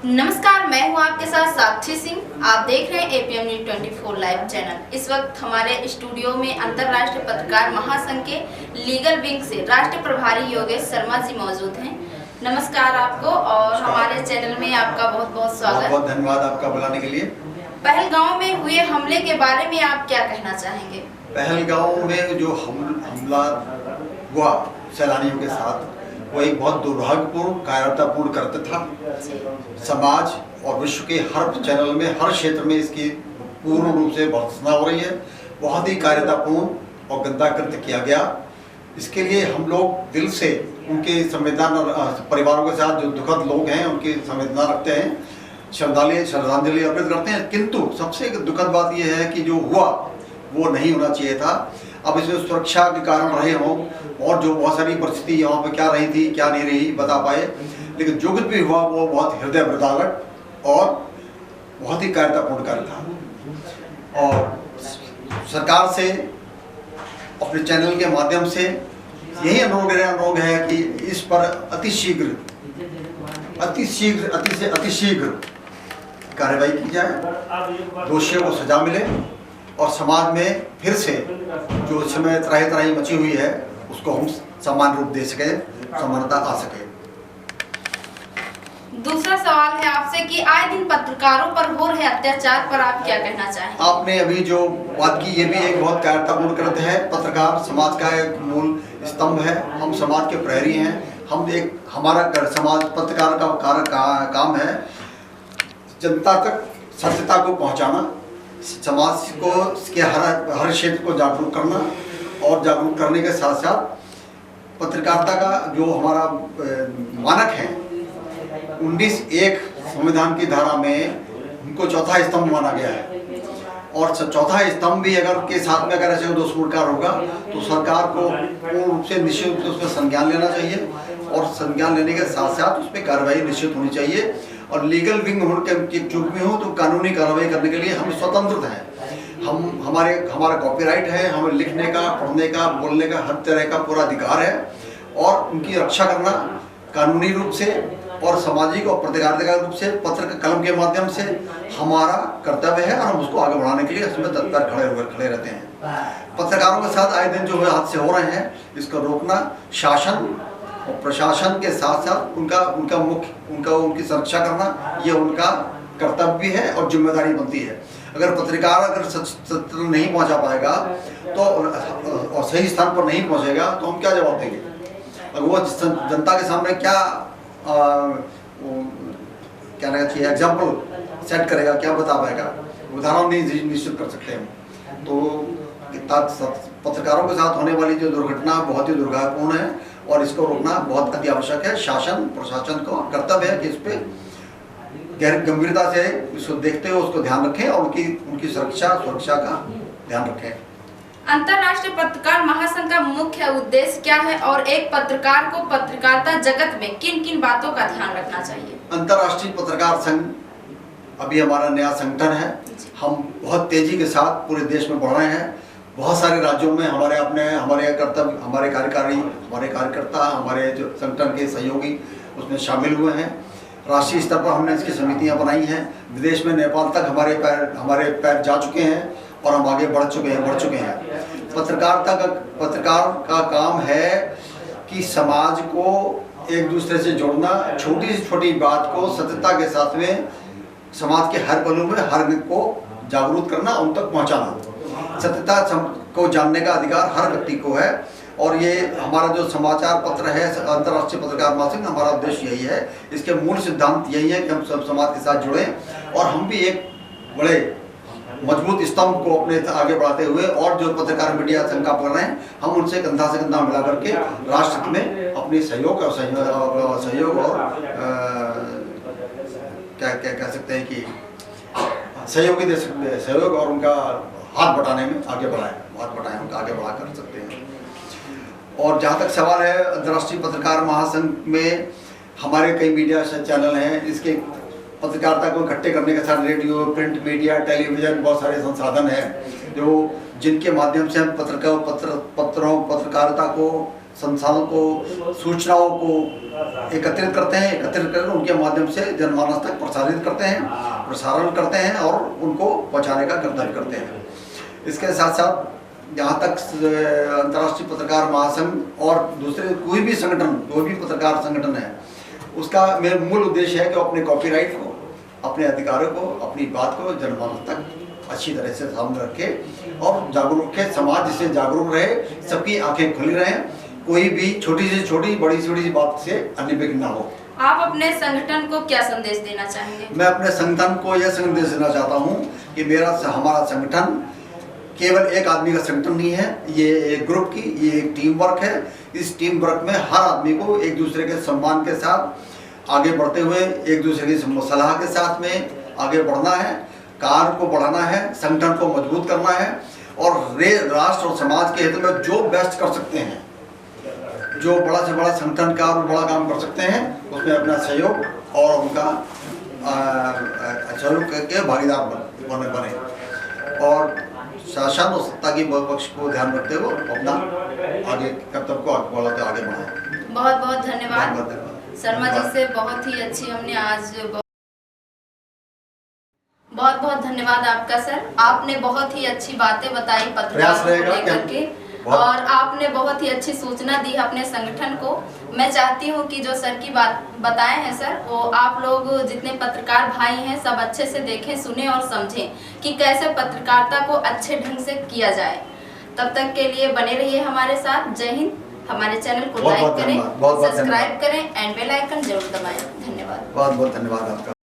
नमस्कार, मैं हूं आपके साथ साक्षी सिंह। आप देख रहे हैं एपीएम न्यूज 24 लाइव चैनल। इस वक्त हमारे स्टूडियो में अंतर्राष्ट्रीय पत्रकार महासंघ के लीगल विंग से राष्ट्रीय प्रभारी योगेश शर्मा जी मौजूद हैं। नमस्कार आपको और हमारे चैनल में आपका बहुत बहुत स्वागत। बहुत धन्यवाद आपका बुलाने के लिए। पहलगांव में हुए हमले के बारे में आप क्या कहना चाहेंगे? पहलगांव में जो हमला हुआ सैलानियों के साथ, वो एक बहुत दुर्भाग्यपूर्ण कायरतापूर्ण कृत्य था। समाज और विश्व के हर चैनल में, हर क्षेत्र में इसकी पूर्ण रूप से भर्त्सना हो रही है। बहुत ही कायरतापूर्ण और गंदा कृत्य किया गया। इसके लिए हम लोग दिल से उनके संवेदना परिवारों के साथ, जो दुखद लोग हैं, उनकी संवेदना रखते हैं, श्रद्धांजलि अर्पित करते हैं। किंतु सबसे दुखद बात यह है कि जो हुआ वो नहीं होना चाहिए था। अब इसमें सुरक्षा के कारण रहे हों और जो बहुत सारी परिस्थिति यहाँ पे क्या रही थी क्या नहीं रही बता पाए, लेकिन जो कुछ भी हुआ वो बहुत हृदय विदारक और बहुत ही कायरतापूर्ण कार्य था। और सरकार से अपने चैनल के माध्यम से यही अनुरोध है कि इस पर अतिशीघ्र कार्रवाई की जाए, दोषियों को सजा मिले और समाज में फिर से जो इस समय त्राही त्राही मची हुई है उसको हम समान रूप दे सके, समानता आ सके। दूसरा सवाल है आपसे कि आए दिन पत्रकारों पर हो रहे अत्याचार पर आप क्या कहना चाहेंगे? आपने अभी जो बात की ये भी एक बहुत कायरतापूर्ण कृत्य है। पत्रकार समाज का एक मूल स्तंभ है। हम समाज के प्रहरी हैं। हमारा समाज पत्रकार का काम है जनता तक सत्यता को पहुंचाना, समाज को के हर क्षेत्र को जागरूक करना और जागरूक करने के साथ साथ पत्रकारिता का जो हमारा मानक है 19(1) संविधान की धारा में उनको चौथा स्तंभ माना गया है। और चौथा स्तंभ भी अगर के साथ में अगर ऐसे दुष्प्रचार होगा तो सरकार को पूर्ण रूप से निश्चित रूप से उसमें संज्ञान लेना चाहिए और संज्ञान लेने के साथ साथ उस पर कार्रवाई निश्चित होनी चाहिए। और लीगल विंग होने के चूक में हो तो कानूनी कार्रवाई करने के लिए हम स्वतंत्र हैं। हमारा कॉपीराइट है, हमें लिखने का, पढ़ने का, बोलने का हर तरह का पूरा अधिकार है और उनकी रक्षा करना कानूनी रूप से और सामाजिक और पत्रकारिता रूप से पत्र कलम के माध्यम से हमारा कर्तव्य है और हम उसको आगे बढ़ाने के लिए उसमें तत्पर खड़े रहते हैं। पत्रकारों के साथ आए दिन जो हादसे हो रहे हैं इसको रोकना शासन और प्रशासन के साथ साथ उनकी सुरक्षा करना ये उनका कर्तव्य है और जिम्मेदारी बनती है। अगर पत्रकार सत्य नहीं पहुंचा पाएगा तो और सही स्थान पर नहीं पहुंचेगा तो हम क्या जवाब देंगे? और वो जनता के सामने क्या कहना चाहिए एग्जाम्पल सेट करेगा, क्या बता पाएगा? उदाहरण नहीं निश्चित कर सकते हम। तो पत्रकारों के साथ होने वाली जो दुर्घटना बहुत ही दुर्भाग्यपूर्ण है और इसको रोकना बहुत अति आवश्यक है। शासन प्रशासन का कर्तव्य है कि इस पे गंभीरता से इसको देखते हुए उसको ध्यान रखें और उनकी सुरक्षा का ध्यान रखें। अंतर्राष्ट्रीय पत्रकार महासंघ का मुख्य उद्देश्य क्या है और एक पत्रकार को पत्रकारिता जगत में किन किन बातों का ध्यान रखना चाहिए? अंतर्राष्ट्रीय पत्रकार संघ अभी हमारा नया संगठन है। हम बहुत तेजी के साथ पूरे देश में बढ़ रहे हैं। बहुत सारे राज्यों में हमारे कार्यकर्ता, हमारे जो संगठन के सहयोगी उसमें शामिल हुए हैं। राष्ट्रीय स्तर पर हमने इसकी समितियां बनाई हैं। विदेश में नेपाल तक हमारे पैर जा चुके हैं और हम आगे बढ़ चुके हैं। पत्रकार का काम है कि समाज को एक दूसरे से जोड़ना, छोटी से छोटी बात को सत्यता के साथ में समाज के हर पहलू में हर को जागरूक करना, उन तक पहुंचाना। सत्यता को जानने का अधिकार हर व्यक्ति को है और ये हमारा जो समाचार पत्र है अंतर्राष्ट्रीय पत्रकार महासंघ, हमारा उद्देश्य यही है। इसके मूल सिद्धांत यही है कि हम सब समाज के साथ जुड़ें और हम भी एक बड़े मजबूत स्तंभ को अपने आगे बढ़ाते हुए और जो पत्रकार मीडिया संघ का कर रहे हैं हम उनसे कंधा से कंधा मिला करके राष्ट्र में अपनी सहयोग और क्या कह सकते हैं कि सहयोग और उनका हाथ बटाने में आगे बढ़ाएं, उनका आगे बढ़ा कर सकते हैं। और जहाँ तक सवाल है अंतर्राष्ट्रीय पत्रकार महासंघ में हमारे कई मीडिया चैनल हैं। इसके पत्रकारिता को इकट्ठे करने के साथ रेडियो, प्रिंट मीडिया, टेलीविज़न बहुत सारे संसाधन हैं जिनके माध्यम से हम पत्रकारिता को संसाधन को, सूचनाओं को एकत्रित करते हैं, एकत्रित करके उनके माध्यम से जनमानस तक प्रसारित करते हैं, प्रसारण करते हैं और उनको पहुंचाने का कर्तव्य करते हैं। इसके साथ साथ जहाँ तक अंतर्राष्ट्रीय पत्रकार महासंघ और दूसरे कोई भी संगठन, कोई भी पत्रकार संगठन है, उसका मेरा मूल उद्देश्य है कि वो अपने कॉपीराइट को, अपने अधिकारों को, अपनी बात को जनमानस तक अच्छी तरह से सामने रखे और जागरूक रखे, समाज जिससे जागरूक रहे, सबकी आंखें खुली रहें, कोई भी छोटी से छोटी, बड़ी से बड़ी बात से अनभिज्ञ ना हो। आप अपने संगठन को क्या संदेश देना चाहेंगे? मैं अपने संगठन को यह संदेश देना चाहता हूँ कि हमारा संगठन केवल एक आदमी का संगठन नहीं है, ये एक ग्रुप की, ये एक टीम वर्क है। इस टीम वर्क में हर आदमी को एक दूसरे के सम्मान के साथ आगे बढ़ते हुए, एक दूसरे की सलाह के साथ में आगे बढ़ना है, कार्य को बढ़ाना है, संगठन को मजबूत करना है और राष्ट्र और समाज के हित में जो बेस्ट कर सकते हैं, जो बड़ा से बड़ा संगठन का और बड़ा काम कर सकते हैं, उसमें अपना सहयोग और उनका सहयोग के भागीदार बने और शासन और सत्ता की पक्ष को ध्यान रखते हुए अपना आगे कर्तव्य को आगे बढ़ाएं। बहुत बहुत धन्यवाद शर्मा जी से, बहुत ही अच्छी हमने आज बहुत बहुत धन्यवाद आपका सर। आपने बहुत ही अच्छी बातें बताई पत्रकारों को लेकर के और आपने बहुत ही अच्छी सूचना दी अपने संगठन को। मैं चाहती हूं कि जो सर की बात बताए हैं सर, वो आप लोग जितने पत्रकार भाई हैं सब अच्छे से देखें, सुने और समझें कि कैसे पत्रकारिता को अच्छे ढंग से किया जाए। तब तक के लिए बने रहिए हमारे साथ। जय हिंद। हमारे चैनल को लाइक करें, सब्सक्राइब करें एंड बेल आइकन जरूर दबाएं। धन्यवाद। बहुत बहुत धन्यवाद आपका।